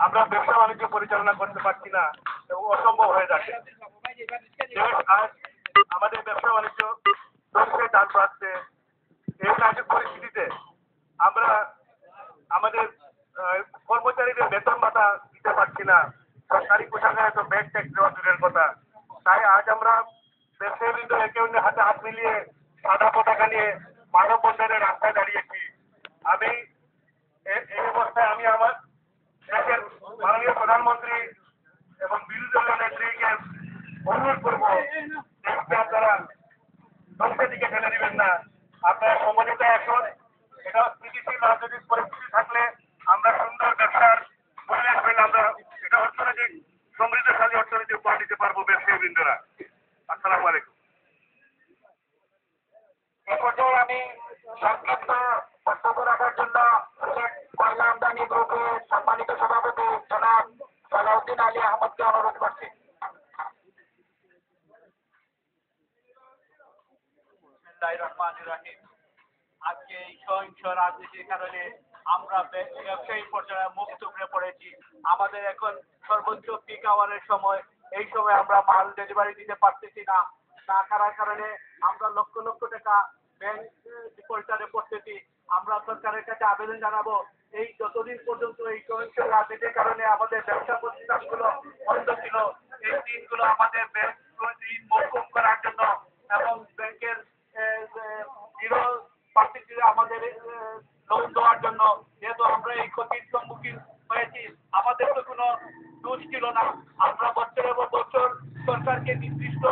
আমরা ব্যবসা বাণিজ্য পরিচালনা করতে পারছি না এবং অসম্ভব হয়ে যাচ্ছে। আজ আমাদের ব্যবসা বাণিজ্য ধ্বংসের ডাল পাচ্ছে। এই নাজুক পরিস্থিতিতে আমরা আমাদের কর্মচারীদের বেতন ভাতা দিতে পারছি না। সরকারি পোশাকে তো ব্যাগ ট্যাগ দেওয়া দূরের কথা। তাই আজ আমরা ব্যবসায়ীবৃন্দ একে অন্যের হাতে হাত মিলিয়ে সাদা পতাকা নিয়ে মানববন্ধনের রাস্তায় দাঁড়িয়েছি। আমি এই অবস্থায় আমি আমার দেশের মাননীয় প্রধানমন্ত্রী এবং বিরোধী দলীয় নেত্রীকে অনুরোধ করব, দেশকে আপনারা ধ্বংসের দিকে ঠেলে দিবেন না। আপনারা সমঝোতা এখন এটা স্থিতিশীল রাজনৈতিক পরিস্থিতি থাকলে আমরা সুন্দর ব্যবসার পরিবেশ পেলে আমরা এটা অর্থনৈতিক সমৃদ্ধশালী অর্থনীতি উপহার দিতে পারবো ব্যবসায়ী বৃন্দরা। আসসালামু আলাইকুম। এ পর্যায়ে আমি সংক্ষিপ্ত বক্তব্য রাখার জন্য কয়লা আমদানি গ্রুপের সম্মানিত সভাপতি জনাব সালাউদ্দিন আলী আহমদকে অনুরোধ করছি। আজকে এই সহিংস রাজনীতির কারণে আমরা ব্যবসায়ী পর্যায়ে মুখ টুকরে পড়েছি। আমাদের এখন সর্বোচ্চ পিক আওয়ারের সময়, এই সময় আমরা মাল ডেলিভারি দিতে পারতেছি না। না করার কারণে আমরা লক্ষ লক্ষ টাকা ব্যাংক ডিফল্টারে পড়তেছি। আমরা সরকারের কাছে আবেদন জানাবো, এই যতদিন পর্যন্ত এই সহিংস রাজনীতির কারণে আমাদের ব্যবসা প্রতিষ্ঠানগুলো বন্ধ ছিল, এই দিনগুলো আমাদের ব্যাংক ঋণ মৌকুফ করার জন্য এবং ব্যাংকের আমাদের লোন দেওয়ার জন্য, যেহেতু আমরা এই ক্ষতির সম্মুখীন হয়েছি, আমাদের তো কোনো দোষ ছিল না। আমরা বছরের পর বছর সরকারকে নির্দিষ্ট